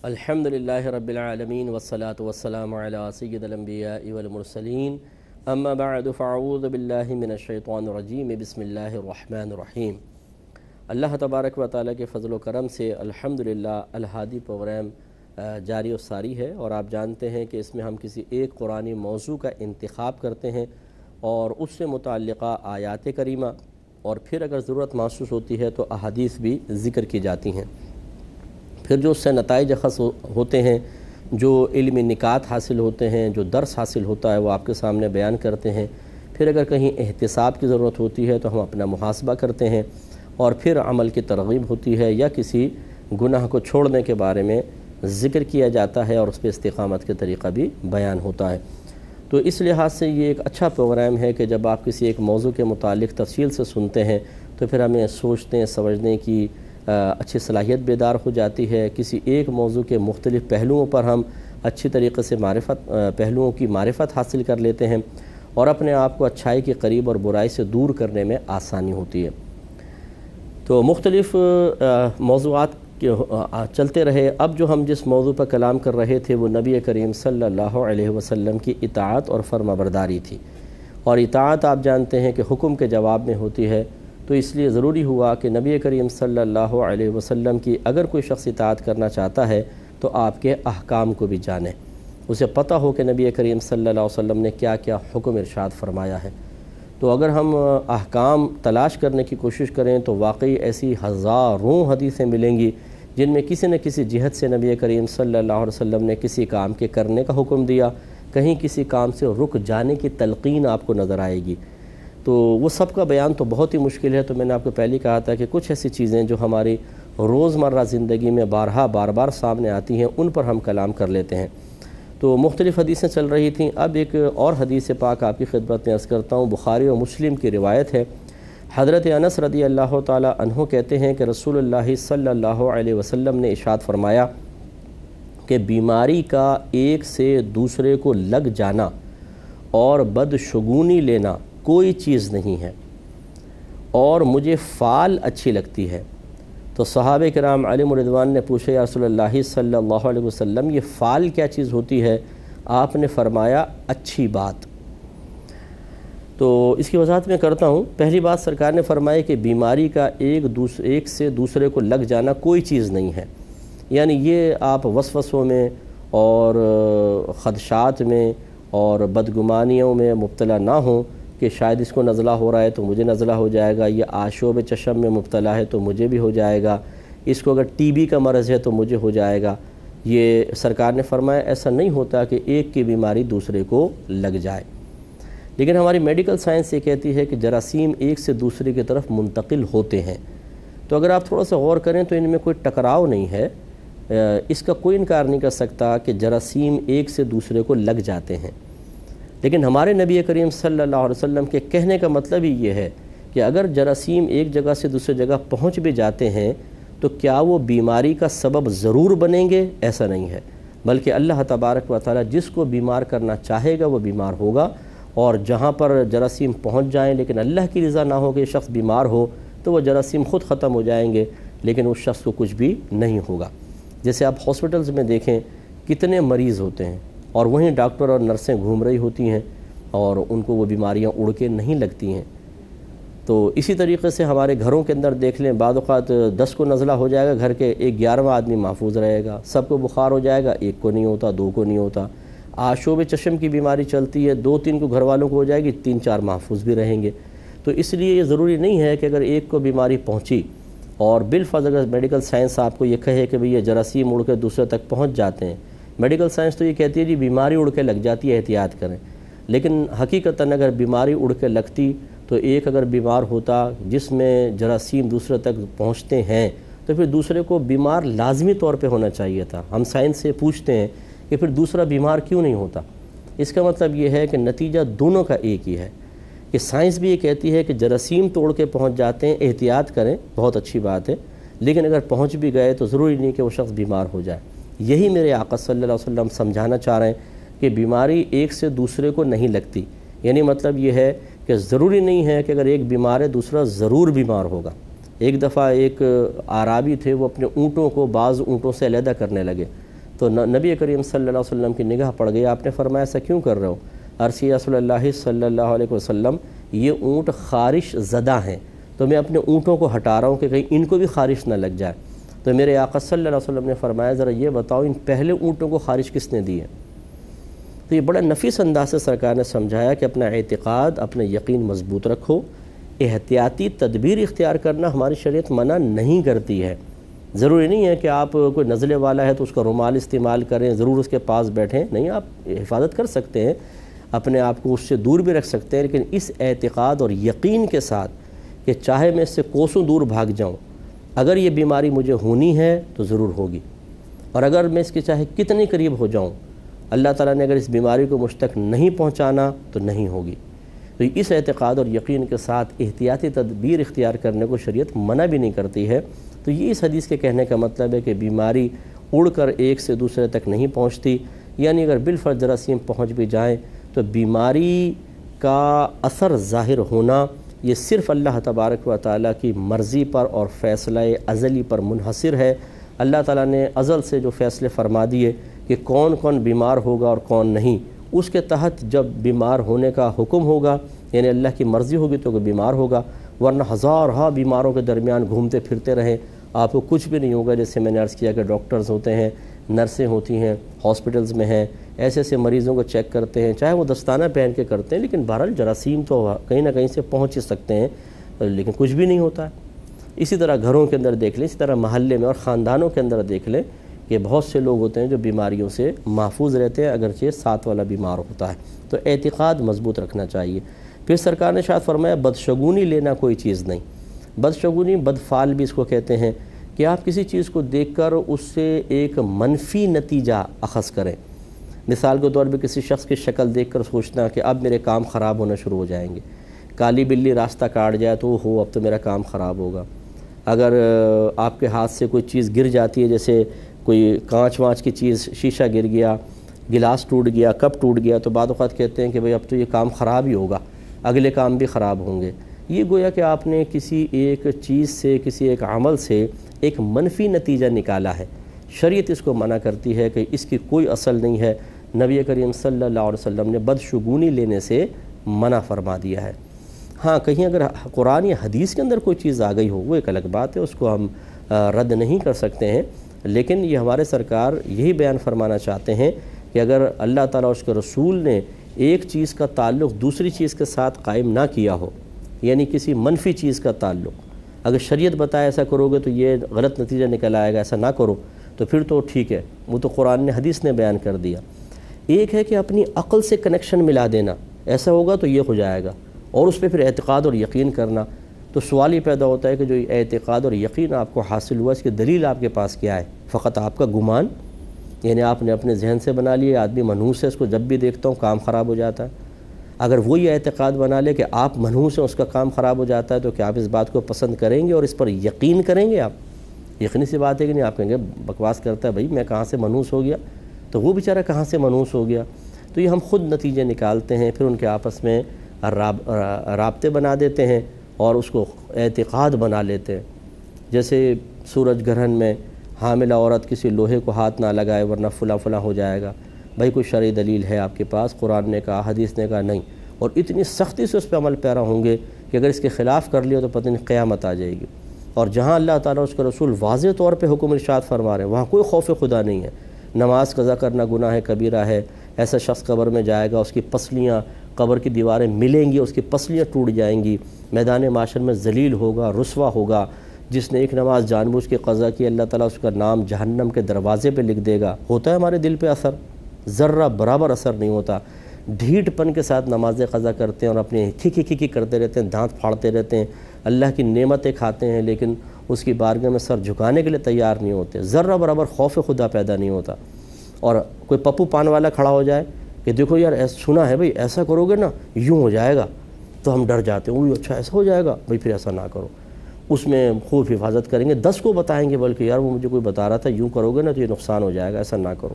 الحمدللہ رب العالمین والصلاة والسلام علی سید الانبیاء والمرسلین اما بعد فاعوذ باللہ من الشیطان الرجیم بسم اللہ الرحمن الرحیم۔ اللہ تبارک و تعالیٰ کے فضل و کرم سے الحمدللہ الہادی پروگرام جاری و ساری ہے، اور آپ جانتے ہیں کہ اس میں ہم کسی ایک قرآنی موضوع کا انتخاب کرتے ہیں اور اس سے متعلقہ آیات کریمہ اور پھر اگر ضرورت محسوس ہوتی ہے تو احادیث بھی ذکر کی جاتی ہیں۔ پھر جو اس سے نتائج اخذ ہوتے ہیں، جو علمی نکات حاصل ہوتے ہیں، جو درس حاصل ہوتا ہے وہ آپ کے سامنے بیان کرتے ہیں۔ پھر اگر کہیں احتساب کی ضرورت ہوتی ہے تو ہم اپنا محاسبہ کرتے ہیں، اور پھر عمل کی ترغیب ہوتی ہے یا کسی گناہ کو چھوڑنے کے بارے میں ذکر کیا جاتا ہے اور اس پہ استقامت کے طریقہ بھی بیان ہوتا ہے۔ تو اس لحاظ سے یہ ایک اچھا پروگرام ہے کہ جب آپ کسی ایک موضوع کے متعلق تفصیل سے سنتے ہیں تو پھر ہمیں سوچنے سمجھنے کی اچھی صلاحیت بیدار ہو جاتی ہے۔ کسی ایک موضوع کے مختلف پہلوؤں پر ہم اچھی طریقے سے پہلوؤں کی معرفت حاصل کر لیتے ہیں، اور اپنے آپ کو اچھائی کے قریب اور برائی سے دور کرنے میں آسانی ہوتی ہے۔ تو مختلف موضوعات چلتے رہے۔ اب جو ہم جس موضوع پر کلام کر رہے تھے وہ نبی کریم صلی اللہ علیہ وسلم کی اطاعت اور فرما برداری تھی، اور اطاعت آپ جانتے ہیں کہ حکم کے جواب میں ہوتی ہے، تو اس لیے ضروری ہوا کہ نبی کریم صلی اللہ علیہ وسلم کی اگر کوئی شخص اطاعت کرنا چاہتا ہے تو آپ کے احکام کو بھی جانے، اسے پتہ ہو کہ نبی کریم صلی اللہ علیہ وسلم نے کیا کیا حکم ارشاد فرمایا ہے۔ تو اگر ہم احکام تلاش کرنے کی کوشش کریں تو واقعی ایسی ہزاروں حدیثیں ملیں گی جن میں کسی نہ کسی جہت سے نبی کریم صلی اللہ علیہ وسلم نے کسی کام کے کرنے کا حکم دیا، کہیں کسی کام سے رک جانے کی تلقین آپ کو نظر آئے گی۔ تو وہ سب کا بیان تو بہت ہی مشکل ہے، تو میں نے آپ کو پہلے ہی کہا تھا کہ کچھ ایسی چیزیں جو ہماری روزمرہ زندگی میں بار بار سامنے آتی ہیں ان پر ہم کلام کر لیتے ہیں۔ تو مختلف حدیثیں چل رہی تھیں۔ اب ایک اور حدیث پاک آپ کی خدمت میں عرض کرتا ہوں، بخاری و مسلم کی روایت ہے۔ حضرت انس رضی اللہ تعالی عنہ کہتے ہیں کہ رسول اللہ صلی اللہ علیہ وسلم نے ارشاد فرمایا کہ بیماری کا ایک سے دوسرے کو لگ جانا اور بدشگونی لینا کوئی چیز نہیں ہے، اور مجھے فال اچھی لگتی ہے۔ تو صحابہ کرام علیہم رضوان نے پوچھا یا رسول اللہ صلی اللہ علیہ وسلم یہ فال کیا چیز ہوتی ہے؟ آپ نے فرمایا اچھی بات۔ تو اس کی وضاحت میں کرتا ہوں۔ پہلی بات سرکار نے فرمایا کہ بیماری کا ایک سے دوسرے کو لگ جانا کوئی چیز نہیں ہے، یعنی یہ آپ وسوسوں میں اور خدشات میں اور بدگمانیوں میں مبتلا نہ ہوں کہ شاید اس کو نزلہ ہو رہا ہے تو مجھے نزلہ ہو جائے گا، یہ آشوب چشم میں مبتلا ہے تو مجھے بھی ہو جائے گا، اس کو اگر ٹی بی کا مرض ہے تو مجھے ہو جائے گا۔ یہ سرکار نے فرمایا ایسا نہیں ہوتا کہ ایک کی بیماری دوسرے کو لگ جائے، لیکن ہماری میڈیکل سائنس یہ کہتی ہے کہ جراثیم ایک سے دوسرے کی طرف منتقل ہوتے ہیں۔ تو اگر آپ تھوڑا سا غور کریں تو ان میں کوئی ٹکراؤ نہیں ہے، اس کا کوئی انکار نہیں کر سکتا کہ جراثیم ایک سے دوسرے کو لگ جاتے ہیں، لیکن ہمارے نبی کریم صلی اللہ علیہ وسلم کے کہنے کا مطلب ہی یہ ہے کہ اگر جراثیم ایک جگہ سے دوسری جگہ پہنچ بھی جاتے ہیں تو کیا وہ بیماری کا سبب ضرور بنیں گے؟ ایسا نہیں ہے، بلکہ اللہ تبارک و تعالی جس کو بیمار کرنا چاہے گا وہ بیمار ہوگا، اور جہاں پر جراثیم پہنچ جائیں لیکن اللہ کی رضا نہ ہو کہ شخص بیمار ہو تو وہ جراثیم خود ختم ہو جائیں گے، لیکن اس شخص کو کچھ بھی نہیں ہوگا۔ جیسے آپ ہاسپٹلز میں دیکھیں کتنے مریض ہوتے ہیں اور وہیں ڈاکٹر اور نرسیں گھوم رہی ہوتی ہیں اور ان کو وہ بیماریاں اڑ کے نہیں لگتی ہیں۔ تو اسی طریقے سے ہمارے گھروں کے اندر دیکھ لیں، بعض اوقات 10 کو نزلہ ہو جائے گا گھر کے، 11واں آدمی محفوظ رہے گا، سب کو بخار ہو جائے گا، 1 کو نہیں ہوتا، 2 کو نہیں ہوتا۔ آشوب چشم کی بیماری چلتی ہے، 2-3 کو گھر والوں کو ہو جائے گی، 3-4 محفوظ بھی رہیں گے۔ تو اس لیے یہ ضروری نہیں ہے کہ اگر ایک کو بیماری پہنچی اور بالفرض اگر میڈیکل سائنس آپ کو یہ کہے کہ بھئی یہ جراثیم اڑ کے دوسرے تک پہنچ جاتے ہیں، میڈیکل سائنس تو یہ کہتی ہے جی بیماری اڑ کے لگ جاتی ہے احتیاط کریں، لیکن حقیقتاً اگر بیماری اڑ کے لگتی تو ایک اگر بیمار ہوتا جس میں جراثیم دوسرے تک پہنچتے ہیں تو پھر دوسرے کو بیمار لازمی طور پہ ہونا چاہیے تھا۔ ہم سائنس سے پوچھتے ہیں کہ پھر دوسرا بیمار کیوں نہیں ہوتا؟ اس کا مطلب یہ ہے کہ نتیجہ دونوں کا ایک ہی ہے، کہ سائنس بھی یہ کہتی ہے کہ جراثیم توڑ کے پہنچ جاتے ہیں، احتیاط کریں، بہت اچھی بات ہے، لیکن اگر پہنچ بھی گئے تو ضروری نہیں کہ وہ شخص بیمار ہو جائے۔ یہی میرے آقا صلی اللہ علیہ وسلم سمجھانا چاہ رہے ہیں کہ بیماری ایک سے دوسرے کو نہیں لگتی، یعنی مطلب یہ ہے کہ ضروری نہیں ہے کہ اگر ایک بیمار ہے دوسرا ضرور بیمار ہوگا۔ ایک دفعہ ایک اعرابی تھے، وہ اپنے اونٹوں کو بعض اونٹوں سے علیحدہ کرنے لگے تو نبی کریم صلی اللہ علیہ وسلم کی نگاہ پڑ گئی، آپ نے فرمایا ایسا کیوں کر رہے ہو؟ عرض کیا رسول اللہ صلی اللہ علیہ وسلم یہ اونٹ خارش زدہ ہیں، تو میں اپنے اونٹوں کو ہٹا رہا ہوں کہ کہیں ان کو بھی خارش نہ لگ جائے۔ تو میرے آقا صلی اللہ علیہ وسلم نے فرمایا ذرا یہ بتاؤ ان پہلے اونٹوں کو خارش کس نے دی ہے؟ تو یہ بڑا نفیس انداز سے سرکار نے سمجھایا کہ اپنا اعتقاد، اپنا یقین مضبوط رکھو، احتیاطی تدبیر اختیار کرنا ہماری شریعت منع نہیں کرتی ہے۔ ضروری نہیں ہے کہ آپ کوئی نزلے والا ہے تو اس کا رومال استعمال کریں، ضرور اس کے پاس بیٹھیں، نہیں، آپ حفاظت کر سکتے ہیں، اپنے آپ کو اس سے دور بھی رکھ سکتے ہیں، لیکن اس اعتقاد اور یقین کے ساتھ کہ چاہے میں اس سے کوسوں دور بھاگ جاؤں، اگر یہ بیماری مجھے ہونی ہے تو ضرور ہوگی، اور اگر میں اس کے چاہے کتنے قریب ہو جاؤں، اللہ تعالیٰ نے اگر اس بیماری کو مجھ تک نہیں پہنچانا تو نہیں ہوگی۔ تو اس اعتقاد اور یقین کے ساتھ احتیاطی تدبیر اختیار کرنے کو شریعت منع بھی نہیں کرتی ہے۔ تو یہ اس حدیث کے کہنے کا مطلب ہے کہ بیماری اڑ کر ایک سے دوسرے تک نہیں پہنچتی، یعنی اگر بالفرض جراثیم پہنچ بھی جائیں تو بیماری کا اثر ظاہر ہونا یہ صرف اللہ تبارک و تعالیٰ کی مرضی پر اور فیصلہ ازلی پر منحصر ہے۔ اللہ تعالیٰ نے ازل سے جو فیصلے فرما دیے کہ کون کون بیمار ہوگا اور کون نہیں، اس کے تحت جب بیمار ہونے کا حکم ہوگا، یعنی اللہ کی مرضی ہوگی تو وہ بیمار ہوگا، ورنہ ہزارہا بیماروں کے درمیان گھومتے پھرتے رہیں آپ کو کچھ بھی نہیں ہوگا۔ جیسے میں نے عرض کیا کہ ڈاکٹرز ہوتے ہیں، نرسیں ہوتی ہیں، ہاسپٹلز میں ہیں، ایسے ایسے مریضوں کو چیک کرتے ہیں، چاہے وہ دستانہ پہن کے کرتے ہیں، لیکن بہرحال جراثیم تو کہیں نہ کہیں سے پہنچ ہی سکتے ہیں، لیکن کچھ بھی نہیں ہوتا ہے۔ اسی طرح گھروں کے اندر دیکھ لیں، اسی طرح محلے میں اور خاندانوں کے اندر دیکھ لیں کہ بہت سے لوگ ہوتے ہیں جو بیماریوں سے محفوظ رہتے ہیں، اگرچہ ساتھ والا بیمار ہوتا ہے۔ تو اعتقاد مضبوط رکھنا چاہیے۔ پھر سرکار نے شاید فرمایا بدشگونی لینا کوئی چیز نہیں۔ بدشگونی، بدفعل بھی اس کو کہتے ہیں کہ آپ کسی چیز کو دیکھ کر اس سے ایک منفی نتیجہ اخذ کریں۔ مثال کے طور پہ کسی شخص کی شکل دیکھ کر سوچنا کہ اب میرے کام خراب ہونا شروع ہو جائیں گے، کالی بلی راستہ کاٹ جائے تو اب تو میرا کام خراب ہوگا، اگر آپ کے ہاتھ سے کوئی چیز گر جاتی ہے، جیسے کوئی کانچ وانچ کی چیز، شیشہ گر گیا، گلاس ٹوٹ گیا، کپ ٹوٹ گیا، تو بعض اوقات کہتے ہیں کہ بھئی اب تو یہ کام خراب ہی ہوگا، اگلے کام بھی خراب ہوں گے۔ یہ گویا کہ آپ نے کسی ایک چیز سے، کسی ایک عمل سے ایک منفی نتیجہ نکالا ہے۔ شریعت اس کو منع کرتی ہے کہ اس کی کوئی اصل نہیں ہے۔ نبی کریم صلی اللہ علیہ وسلم نے بدشگونی لینے سے منع فرما دیا ہے۔ ہاں، کہیں اگر قرآن یا حدیث کے اندر کوئی چیز آ گئی ہو وہ ایک الگ بات ہے، اس کو ہم رد نہیں کر سکتے ہیں، لیکن یہ ہمارے سرکار یہی بیان فرمانا چاہتے ہیں کہ اگر اللہ تعالیٰ اس کے رسول نے ایک چیز کا تعلق دوسری چیز کے ساتھ قائم نہ کیا ہو، یعنی کسی منفی چیز کا تعلق، اگر شریعت بتائے ایسا کرو گے تو یہ غلط نتیجہ نکل آئے گا، ایسا نہ کرو، تو پھر تو ٹھیک ہے، وہ تو قرآن نے حدیث نے بیان کر دیا۔ ایک ہے کہ اپنی عقل سے کنیکشن ملا دینا، ایسا ہوگا تو یہ ہو جائے گا، اور اس پہ پھر اعتقاد اور یقین کرنا۔ تو سوال یہ پیدا ہوتا ہے کہ جو اعتقاد اور یقین آپ کو حاصل ہوا، اس کی دلیل آپ کے پاس کیا ہے؟ فقط آپ کا گمان، یعنی آپ نے اپنے ذہن سے بنا لیے، آدمی منحوس ہے، اس کو جب بھی دیکھتا ہوں کام خراب ہو جاتا ہے۔ اگر وہ یہ اعتقاد بنا لے کہ آپ منحوس ہیں، اس کا کام خراب ہو جاتا ہے، تو کیا آپ اس بات کو پسند کریں گے اور اس پر یقین کریں گے؟ آپ یقینی سی بات ہے کہ نہیں، آپ کہیں گے بکواس کرتا ہے، بھائی میں کہاں سے منحوس ہو گیا، تو وہ بیچارہ کہاں سے منحوس ہو گیا؟ تو یہ ہم خود نتیجے نکالتے ہیں، پھر ان کے آپس میں رابطے بنا دیتے ہیں اور اس کو اعتقاد بنا لیتے ہیں۔ جیسے سورج گرہن میں حاملہ عورت کسی لوہے کو ہاتھ نہ لگائے ورنہ فلاں فلاں ہو جائے گا۔ بھائی کوئی شرعی دلیل ہے آپ کے پاس؟ قرآن نے کہا، حدیث نے کہا، نہیں، اور اتنی سختی سے اس پہ عمل پیرا ہوں گے کہ اگر اس کے خلاف کر لیا تو پتہ نہیں قیامت آ جائے گی۔ اور جہاں اللہ تعالیٰ اس کے رسول واضح طور پہ حکم ارشاد فرما رہے ہیں، وہاں کوئی خوف خدا نہیں ہے۔ نماز قضا کرنا گناہ کبیرہ ہے، ایسا شخص قبر میں جائے گا، اس کی پسلیاں قبر کی دیواریں ملیں گی، اس کی پسلیاں ٹوٹ جائیں گی، میدان معاشر میں ذلیل ہوگا، رسوا ہوگا۔ جس نے ایک نماز جان بوجھ کے قضا کی، اللہ تعالیٰ اس کا نام جہنم کے دروازے پہ لکھ دے گا۔ ہوتا ہے ہمارے دل پہ اثر؟ ذرہ برابر اثر نہیں ہوتا۔ ڈھیٹ پن کے ساتھ نمازیں قضا کرتے ہیں اور اپنے کھی کرتے رہتے ہیں، دانت پھاڑتے رہتے ہیں، اللہ کی نعمتیں کھاتے ہیں، لیکن اس کی بارگاہ میں سر جھکانے کے لیے تیار نہیں ہوتے۔ ذرہ برابر خوف خدا پیدا نہیں ہوتا۔ اور کوئی پپو پان والا کھڑا ہو جائے کہ دیکھو یار سنا ہے بھئی ایسا کرو گے نا یوں ہو جائے گا، تو ہم ڈر جاتے ہیں، اچھا ایسا ہو جائے گا، بھئی پھر ایسا نہ کرو۔ اس میں خوب حفاظت کریں گے، 10 کو بتائیں گے، بلکہ یار وہ مجھے کوئی بتا رہا تھا یوں کرو گے نا تو یہ نقصان ہو جائے گا، ایسا نہ کرو۔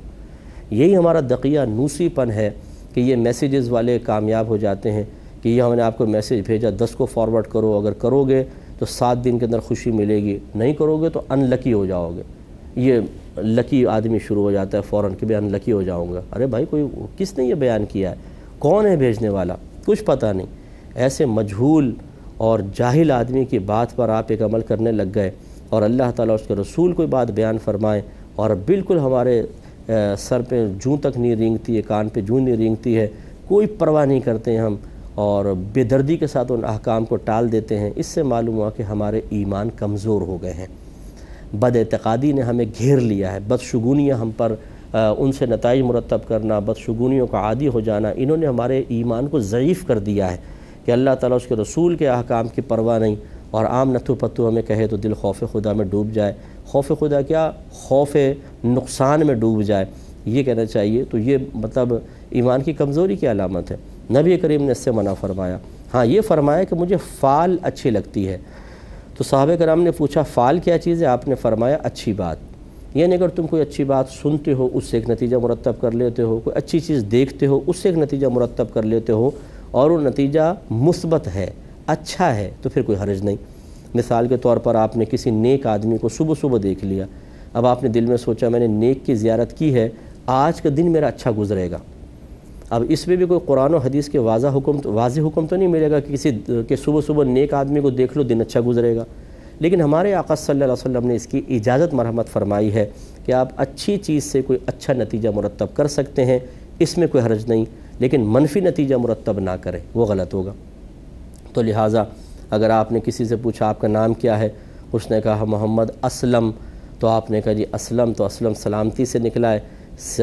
یہی ہمارا دقیہ نوسی پن ہے کہ یہ میسیجز والے کامیاب ہو جاتے ہیں کہ یہ ہم نے آپ کو میسیج بھیجا، 10 کو فارورڈ کرو، اگر کرو گے تو 7 دن کے اندر خوشی ملے گی، نہیں کرو گے تو ان لکی ہو جاؤ گے۔ یہ لکی آدمی شروع ہو جاتا ہے فوراً کہ میں ان لکی ہو جاؤں گا. ارے بھائی کوئی کس نے یہ بیان کیا ہے, کون ہے بھیجنے والا, کچھ پتہ نہیں. ایسے مجہول اور جاہل آدمی کی بات پر آپ ایک عمل کرنے لگ گئے, اور اللہ تعالیٰ اس کے رسول کوئی بات بیان فرمائیں اور بالکل ہمارے سر پہ جوں تک نہیں رینگتی ہے, کان پہ جوں نہیں رینگتی ہے, کوئی پرواہ نہیں کرتے ہیں ہم, اور بے دردی کے ساتھ ان احکام کو ٹال دیتے ہیں. اس سے معلوم ہوا کہ ہمارے ایمان کمزور ہو گئے ہیں. بد اعتقادی نے ہمیں گھیر لیا ہے, بدشگونیاں ہم پر ان سے نتائج مرتب کرنا, بدشگونیوں کا عادی ہو جانا, انہوں نے ہمارے ایمان کو ضعیف کر دیا ہے کہ اللہ تعالیٰ اس کے رسول کے احکام کی پرواہ نہیں, اور عام نتھو پتو ہمیں کہے تو دل خوف خدا میں ڈوب جائے. خوف خدا کیا, خوف نقصان میں ڈوب جائے, یہ کہنا چاہیے. تو یہ مطلب ایمان کی کمزوری کی علامت ہے. نبی کریم نے اس سے منع فرمایا. ہاں یہ فرمایا کہ مجھے فال اچھی لگتی ہے. تو صحابہ کرام نے پوچھا فال کیا چیز ہے؟ آپ نے فرمایا اچھی بات. یعنی اگر تم کوئی اچھی بات سنتے ہو اس سے ایک نتیجہ مرتب کر لیتے ہو, کوئی اچھی چیز دیکھتے ہو اس سے ایک نتیجہ مرتب کر لیتے ہو, اور وہ نتیجہ مثبت ہے, اچھا ہے, تو پھر کوئی حرج نہیں. مثال کے طور پر آپ نے کسی نیک آدمی کو صبح صبح دیکھ لیا. اب آپ نے دل میں سوچا میں نے نیک کی زیارت کی ہے, آج کا دن میرا اچھا گزرے گا. اب اس میں بھی کوئی قرآن و حدیث کے واضح حکم تو نہیں ملے گا کہ کسی کہ صبح صبح نیک آدمی کو دیکھ لو دن اچھا گزرے گا. لیکن ہمارے آقا صلی اللہ علیہ وسلم نے اس کی اجازت مرحمت فرمائی ہے کہ آپ اچھی چیز سے کوئی اچھا نتیجہ مرتب کر سکتے ہیں, اس میں کوئی حرج نہیں, لیکن منفی نتیجہ مرتب نہ کریں, وہ غلط ہوگا. تو لہٰذا اگر آپ نے کسی سے پوچھا آپ کا نام کیا ہے, اس نے کہا محمد اسلم, تو آپ نے کہا جی اسلم, تو اسلم سلامتی سے نکلا ہے,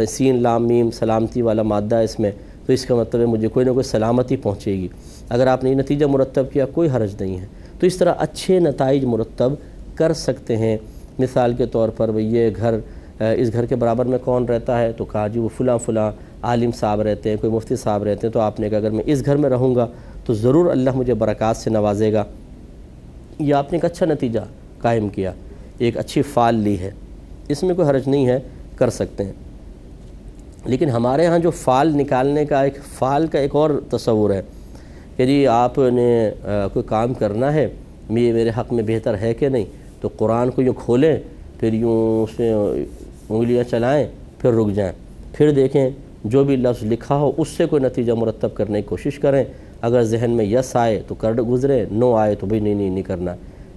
سین لام میم سلامتی والا مادہ ہے اس میں, تو اس کا مطلب ہے مجھے کوئی نہ کوئی سلامتی پہنچے گی. اگر آپ نے یہ نتیجہ مرتب کیا کوئی حرج نہیں ہے. تو اس طرح اچھے نتائج مرتب کر سکتے ہیں. مثال کے طور پر یہ گھر, اس گھر کے برابر میں کون رہتا ہے؟ تو کہا جی وہ فلاں عالم صاحب رہتے ہیں, کوئی مفتی صاحب رہتے ہیں. تو آپ نے کہا اگر میں اس گھر میں رہوں گا تو ضرور اللہ مجھے برکات سے نوازے گا. یہ آپ نے ایک اچھا نتیجہ قائم کیا, ایک اچھی فال لی ہے, اس میں کوئی حرج نہیں ہے, کر سکتے ہیں. لیکن ہمارے ہاں جو فال نکالنے کا ایک اور تصور ہے کہ جی آپ نے کوئی کام کرنا ہے, یہ میرے حق میں بہتر ہے کہ نہیں, تو قرآن کو یوں کھولیں, پھر یوں اس میں انگلیاں چلائیں, پھر رک جائیں, پھر دیکھیں جو بھی لفظ لکھا ہو اس سے کوئی نتیجہ مرتب کرنے کی کوشش کریں. اگر ذہن میں یس آئے تو کر گزرے, نو آئے تو بھئی نہیں کرنا.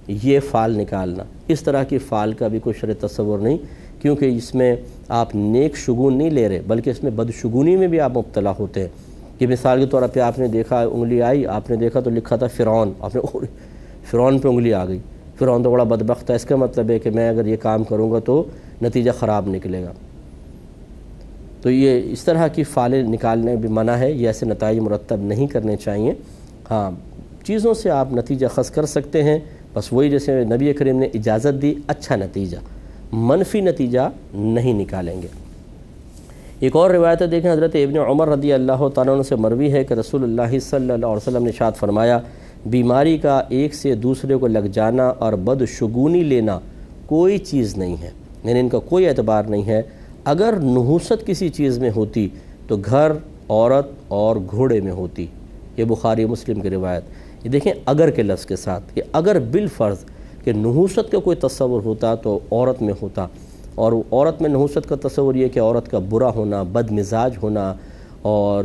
یہ فال نکالنا, اس طرح کی فال کا بھی کوئی شرعی تصور نہیں, کیونکہ اس میں آپ نیک شگون نہیں لے رہے بلکہ اس میں بدشگونی میں بھی آپ مبتلا ہوتے ہیں. کہ مثال کے طور پہ آپ نے دیکھا انگلی آئی, آپ نے دیکھا تو لکھا تھا فرعون, آپ نے فرعون پہ انگلی آ گئی, فرعون تو بڑا بدبخت ہے, اس کا مطلب ہے کہ میں اگر یہ کام کروں گا تو نتیجہ خراب نکلے گا. تو یہ اس طرح کی فالیں نکالنے بھی منع ہے, یہ ایسے نتائج مرتب نہیں کرنے چاہیے. ہاں چیزوں سے آپ نتیجہ خاص کر سکتے ہیں, بس وہی جیسے نبی کریم نے اجازت دی, اچھا نتیجہ, منفی نتیجہ نہیں نکالیں گے. ایک اور روایت دیکھیں, حضرت ابن عمر رضی اللہ تعالیٰ عنہ سے مروی ہے کہ رسول اللہ صلی اللہ علیہ وسلم نے ارشاد فرمایا, بیماری کا ایک سے دوسرے کو لگ جانا اور بدشگونی لینا کوئی چیز نہیں ہے, یعنی ان کا کوئی اعتبار نہیں ہے. اگر نحوست کسی چیز میں ہوتی تو گھر, عورت اور گھوڑے میں ہوتی. یہ بخاری مسلم کی روایت. یہ دیکھیں اگر کے لفظ کے ساتھ کہ اگر بالفرض کہ نحوست کا کوئی تصور ہوتا تو عورت میں ہوتا, اور عورت میں نحوست کا تصور یہ کہ عورت کا برا ہونا, بد مزاج ہونا, اور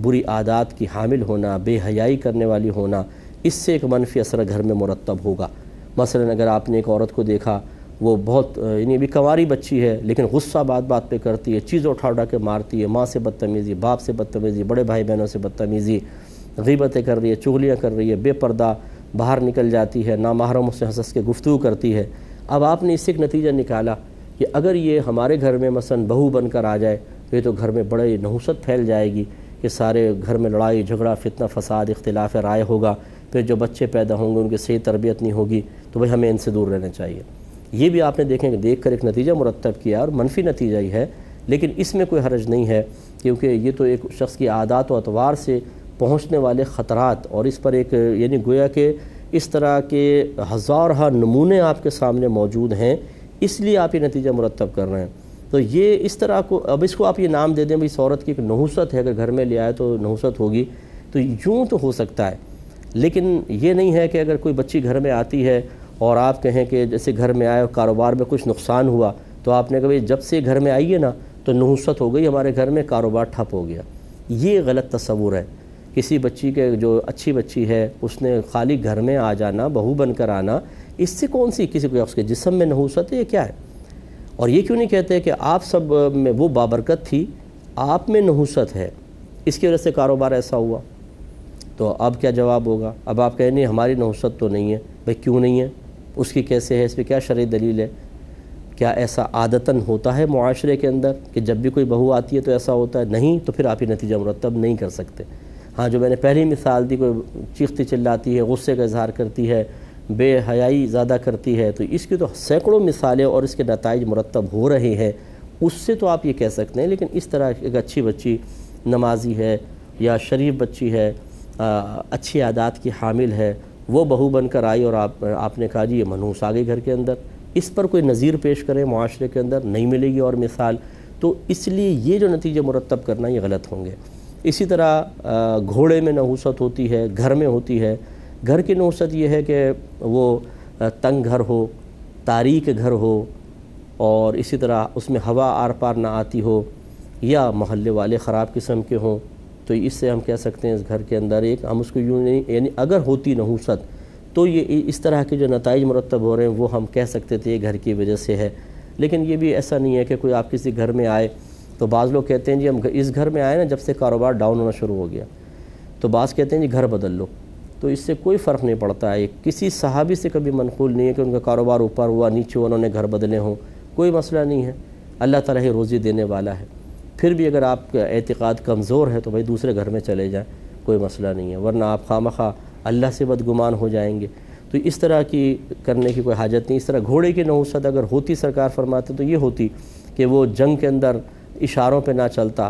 بری عادات کی حامل ہونا, بے حیائی کرنے والی ہونا, اس سے ایک منفی اثر گھر میں مرتب ہوگا. مثلا اگر آپ نے ایک عورت کو دیکھا, وہ بہت یعنی ابھی کنواری بچی ہے لیکن غصہ بات پہ کرتی ہے, چیز اٹھا کے مارتی ہے, ماں سے بدتمیزی, باپ سے بدتمیزی, بڑے بھائی بہنوں سے بدتمیزی, غیبتیں کر رہی ہے, چغلیاں کر رہی ہے, بے پردہ باہر نکل جاتی ہے, نامحرموں سے ہنس کے گفتگو کرتی ہے. اب آپ نے اس سے ایک نتیجہ نکالا کہ اگر یہ ہمارے گھر میں مثلا بہو بن کر آ جائے تو یہ تو گھر میں بڑے نحوست پھیل جائے گی, کہ سارے گھر میں لڑائی جھگڑا, فتنہ فساد, اختلاف رائے ہوگا, پھر جو بچے پیدا ہوں گے ان کی صحیح تربیت نہیں ہوگی, تو بھئی ہمیں ان سے دور رہنا چاہیے. یہ بھی آپ نے دیکھیں کہ دیکھ کر ایک نتیجہ مرتب کیا, اور منفی نتیجہ ہی ہے, لیکن اس میں کوئی حرج نہیں ہے, کیونکہ یہ تو ایک شخص کی عادات و اطوار سے پہنچنے والے خطرات, اور اس پر ایک یعنی گویا کہ اس طرح کے ہزارہ نمونے آپ کے سامنے موجود ہیں, اس لیے آپ یہ نتیجہ مرتب کر رہے ہیں. تو یہ اس طرح کو, اب اس کو آپ یہ نام دے دیں بھئی اس عورت کی ایک نحوست ہے, اگر گھر میں لے آئے تو نحوست ہوگی, تو یوں تو ہو سکتا ہے. لیکن یہ نہیں ہے کہ اگر کوئی بچی گھر میں آتی ہے اور آپ کہیں کہ جیسے گھر میں آئے اور کاروبار میں کچھ نقصان ہوا تو آپ نے کہا جب سے گھر میں آئیے نا تو نحوست ہو گئی ہمارے گھر میں، کاروبار ٹھپ ہو گیا. یہ غلط تصور ہے. کسی بچی کے جو اچھی بچی ہے اس نے خالی گھر میں آ جانا، بہو بن کر آنا، اس سے کون سی کسی کو اس کے جسم میں نحوست ہے؟ یہ کیا ہے؟ اور یہ کیوں نہیں کہتے کہ آپ سب میں وہ بابرکت تھی، آپ میں نحوست ہے، اس کی وجہ سے کاروبار ایسا ہوا؟ تو اب کیا جواب ہوگا؟ اب آپ کہیں نہیں ہماری نحوست تو نہیں ہے. بھئی کیوں نہیں ہے؟ اس کی کیسے ہے؟ اس پہ کیا شرعی دلیل ہے؟ کیا ایسا عادتاً ہوتا ہے معاشرے کے اندر کہ جب بھی کوئی بہو آتی ہے تو ایسا ہوتا ہے؟ نہیں. تو پھر آپ یہ نتیجہ مرتب نہیں کر سکتے. ہاں جو میں نے پہلی مثال دی، کوئی چیختی چلاتی ہے، غصے کا اظہار کرتی ہے، بے حیائی زیادہ کرتی ہے، تو اس کی تو سینکڑوں مثالیں اور اس کے نتائج مرتب ہو رہے ہیں. اس سے تو آپ یہ کہہ سکتے ہیں. لیکن اس طرح ایک اچھی بچی نمازی ہے یا شریف بچی ہے، اچھی عادات کی حامل ہے، وہ بہو بن کر آئی اور آپ نے کہا جی یہ منحوس آ گئی گھر کے اندر، اس پر کوئی نظیر پیش کریں معاشرے کے اندر نہیں ملے گی اور مثال. تو اس لیے یہ جو نتیجے مرتب کرنا یہ غلط ہوں گے. اسی طرح گھوڑے میں نحوست ہوتی ہے، گھر میں ہوتی ہے. گھر کی نحوست یہ ہے کہ وہ تنگ گھر ہو، تاریک گھر ہو، اور اسی طرح اس میں ہوا آر پار نہ آتی ہو، یا محلے والے خراب قسم کے ہوں. تو اس سے ہم کہہ سکتے ہیں اس گھر کے اندر ایک ہم اس کو یوں نہیں، یعنی اگر ہوتی نحوست تو یہ اس طرح کے جو نتائج مرتب ہو رہے ہیں وہ ہم کہہ سکتے تھے یہ گھر کی وجہ سے ہے. لیکن یہ بھی ایسا نہیں ہے کہ کوئی آپ کسی گھر میں آئے تو بعض لوگ کہتے ہیں جی ہم اس گھر میں آئے نا جب سے کاروبار ڈاؤن ہونا شروع ہو گیا، تو بعض کہتے ہیں جی گھر بدل لو. تو اس سے کوئی فرق نہیں پڑتا ہے. کسی صحابی سے کبھی منقول نہیں ہے کہ ان کا کاروبار اوپر ہوا نیچے ہوا انہوں نے گھر بدلے ہوں. کوئی مسئلہ نہیں ہے. اللہ تعالیٰ ہی روزی دینے والا ہے. پھر بھی اگر آپ کا اعتقاد کمزور ہے تو بھائی دوسرے گھر میں چلے جائیں، کوئی مسئلہ نہیں ہے، ورنہ آپ خواہ اللہ سے بدگمان ہو جائیں گے. تو اس طرح کی کرنے کی کوئی حاجت نہیں. اس طرح گھوڑے کی نحوست اگر ہوتی سرکار فرماتے تو یہ ہوتی کہ وہ جنگ کے اندر اشاروں پہ نہ چلتا،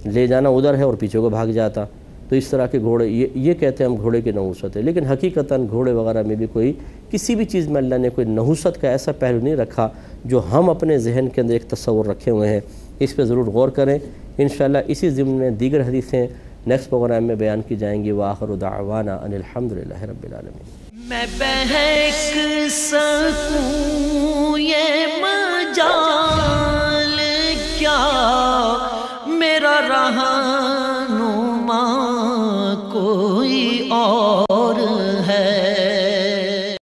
لے جانا ادھر ہے اور پیچھے کو بھاگ جاتا. تو اس طرح کے گھوڑے یہ کہتے ہیں ہم گھوڑے کی نحوست ہے. لیکن حقیقتاً گھوڑے وغیرہ میں بھی کوئی کسی بھی چیز میں اللہ نے کوئی نحوست کا ایسا پہلو نہیں رکھا جو ہم اپنے ذہن کے اندر ایک تصور رکھے ہوئے ہیں. اس پہ ضرور غور کریں. انشاءاللہ اسی ضمن میں دیگر حدیثیں نیکسٹ پروگرام میں بیان کی جائیں گی. وآخر دعوانا ان الحمدللہ رب العالمین. میں بہک سکوں یہ مجال